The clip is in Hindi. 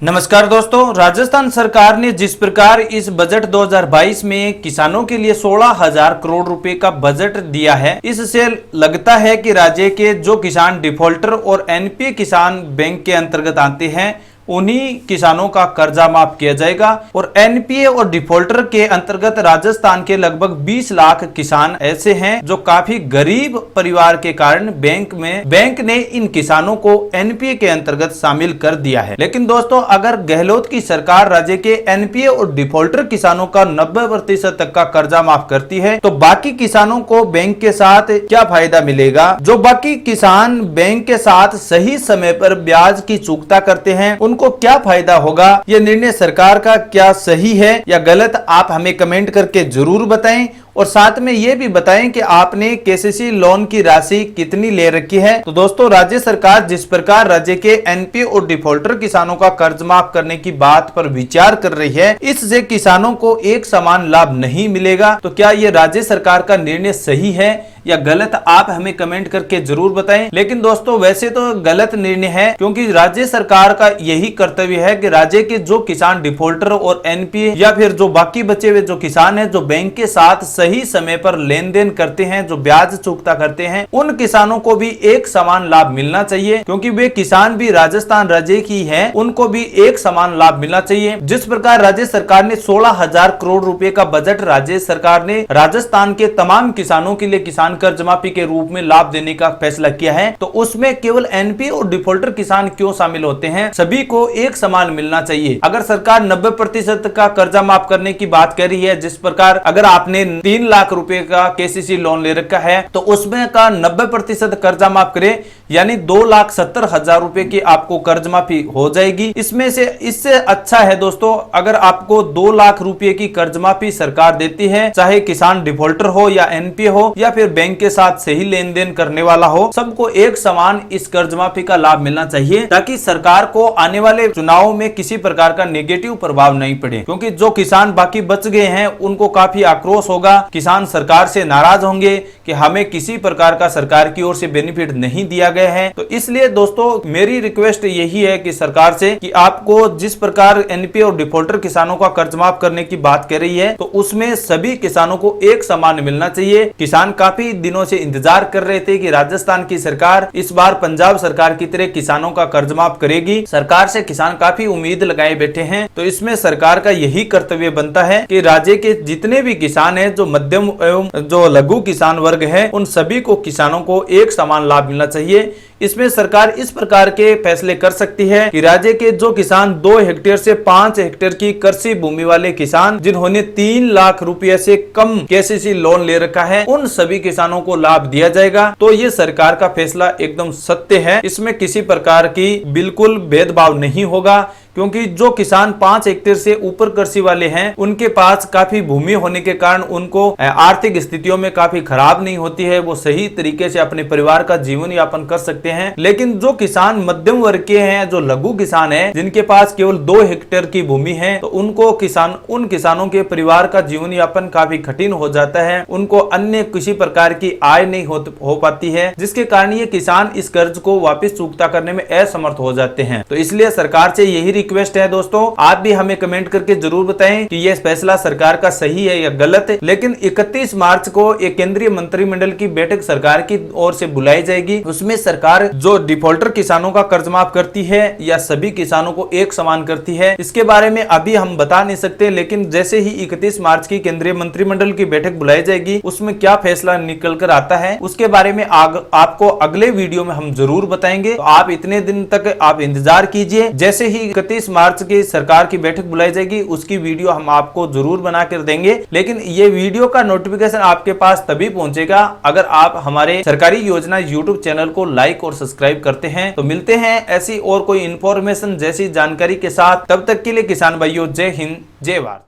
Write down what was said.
नमस्कार दोस्तों, राजस्थान सरकार ने जिस प्रकार इस बजट 2022 में किसानों के लिए 16,000 करोड़ रुपए का बजट दिया है, इससे लगता है कि राज्य के जो किसान डिफॉल्टर और एनपीए किसान बैंक के अंतर्गत आते हैं उन्हीं किसानों का कर्जा माफ किया जाएगा। और एनपीए और डिफॉल्टर के अंतर्गत राजस्थान के लगभग 20 लाख किसान ऐसे हैं जो काफी गरीब परिवार के कारण बैंक ने इन किसानों को एनपीए के अंतर्गत शामिल कर दिया है। लेकिन दोस्तों, अगर गहलोत की सरकार राज्य के एनपीए और डिफॉल्टर किसानों का 90% तक का कर्जा माफ करती है तो बाकी किसानों को बैंक के साथ क्या फायदा मिलेगा? जो बाकी किसान बैंक के साथ सही समय पर ब्याज की चुकता करते हैं उनको क्या फायदा होगा? यह निर्णय सरकार का क्या सही है या गलत? आप हमें कमेंट करके जरूर बताएं और साथ में यह भी बताएं कि आपने केसीसी लोन की राशि कितनी ले रखी है। तो दोस्तों, राज्य सरकार जिस प्रकार राज्य के एनपीए और डिफॉल्टर किसानों का कर्ज माफ करने की बात पर विचार कर रही है, इससे किसानों को एक समान लाभ नहीं मिलेगा। तो क्या यह राज्य सरकार का निर्णय सही है या गलत? आप हमें कमेंट करके जरूर बताएं। लेकिन दोस्तों, वैसे तो गलत निर्णय है, क्योंकि राज्य सरकार का यही कर्तव्य है कि राज्य के जो किसान डिफॉल्टर और एनपीए या फिर जो बाकी बचे हुए जो किसान हैं जो बैंक के साथ सही समय पर लेन देन करते हैं, जो ब्याज चुकता करते हैं, उन किसानों को भी एक समान लाभ मिलना चाहिए, क्योंकि वे किसान भी राजस्थान राज्य की हैं, उनको भी एक समान लाभ मिलना चाहिए। जिस प्रकार राज्य सरकार ने 16,000 करोड़ रुपए का बजट राज्य सरकार ने राजस्थान के तमाम किसानों के लिए किसान कर्ज माफी के रूप में लाभ देने का फैसला किया है, तो उसमें केवल एनपीए और डिफॉल्टर किसान क्यों शामिल होते हैं? सभी को एक समान मिलना चाहिए। अगर सरकार 90% का कर्जा माफ करने की बात कर रही है, जिस प्रकार अगर आपने 3 लाख रुपए का केसीसी लोन ले रखा है तो उसमें का 90% कर्जा माफ करे, यानी 2,70,000 रुपए की आपको कर्ज माफी हो जाएगी। इससे अच्छा है दोस्तों, अगर आपको 2 लाख रुपए की कर्ज माफी सरकार देती है, चाहे किसान डिफॉल्टर हो या एनपीए हो या फिर बैंक के साथ सही लेन देन करने वाला हो, सबको एक समान इस कर्ज माफी का लाभ मिलना चाहिए, ताकि सरकार को आने वाले चुनाव में किसी प्रकार का नेगेटिव प्रभाव नहीं पड़े। क्योंकि जो किसान बाकी बच गए हैं उनको काफी आक्रोश होगा, किसान सरकार से नाराज होंगे कि हमें किसी प्रकार का सरकार की ओर से बेनिफिट नहीं दिया गया है। तो इसलिए दोस्तों, मेरी रिक्वेस्ट यही है कि सरकार से कि आपको जिस प्रकार एनपीए और डिफॉल्टर किसानों का कर्ज माफ करने की बात कर रही है, तो उसमें सभी किसानों को एक समान मिलना चाहिए। किसान काफी दिनों से इंतजार कर रहे थे कि राजस्थान की सरकार इस बार पंजाब सरकार की तरह किसानों का कर्ज माफ करेगी। सरकार से किसान काफी उम्मीद लगाए बैठे हैं, तो इसमें सरकार का यही कर्तव्य बनता है कि राज्य के जितने भी किसान हैं, जो मध्यम एवं जो लघु किसान वर्ग है, उन सभी को किसानों को एक समान लाभ मिलना चाहिए। इसमें सरकार इस प्रकार के फैसले कर सकती है कि राज्य के जो किसान 2 हेक्टेयर से 5 हेक्टेयर की कृषि भूमि वाले किसान जिन्होंने 3 लाख रुपए से कम केसीसी लोन ले रखा है, उन सभी किसानों को लाभ दिया जाएगा। तो ये सरकार का फैसला एकदम सत्य है, इसमें किसी प्रकार की बिल्कुल भेदभाव नहीं होगा, क्योंकि जो किसान 5 हेक्टेयर से ऊपर कृषि वाले हैं उनके पास काफी भूमि होने के कारण उनको आर्थिक स्थितियों में काफी खराब नहीं होती है, वो सही तरीके से अपने परिवार का जीवन यापन कर सकते हैं। लेकिन जो किसान मध्यम वर्ग के हैं, जो लघु किसान हैं, जिनके पास केवल 2 हेक्टेयर की भूमि है, तो उन किसानों के परिवार का जीवन यापन काफी कठिन हो जाता है, उनको अन्य किसी प्रकार की आय नहीं हो पाती है, जिसके कारण ये किसान इस कर्ज को वापस चुकता करने में असमर्थ हो जाते हैं। तो इसलिए सरकार से यही रिक्वेस्ट है दोस्तों, आप भी हमें कमेंट करके जरूर बताएं कि यह फैसला सरकार का सही है या गलत है। लेकिन 31 मार्च को एक केंद्रीय मंत्रिमंडल की बैठक सरकार की ओर से बुलाई जाएगी, उसमें सरकार जो डिफॉल्टर किसानों का कर्ज माफ करती है या सभी किसानों को एक समान करती है, इसके बारे में अभी हम बता नहीं सकते। लेकिन जैसे ही 31 मार्च की केंद्रीय मंत्रिमंडल की बैठक बुलाई जाएगी, उसमें क्या फैसला निकल कर आता है उसके बारे में आपको अगले वीडियो में हम जरूर बताएंगे। तो आप इतने दिन तक आप इंतजार कीजिए, जैसे ही 31 मार्च की सरकार की बैठक बुलाई जाएगी उसकी वीडियो हम आपको जरूर बना कर देंगे। लेकिन ये वीडियो का नोटिफिकेशन आपके पास तभी पहुंचेगा अगर आप हमारे सरकारी योजना यूट्यूब चैनल को लाइक और सब्सक्राइब करते हैं। तो मिलते हैं ऐसी और कोई इंफॉर्मेशन जैसी जानकारी के साथ, तब तक के लिए किसान भाइयों, जय हिंद, जय भारत।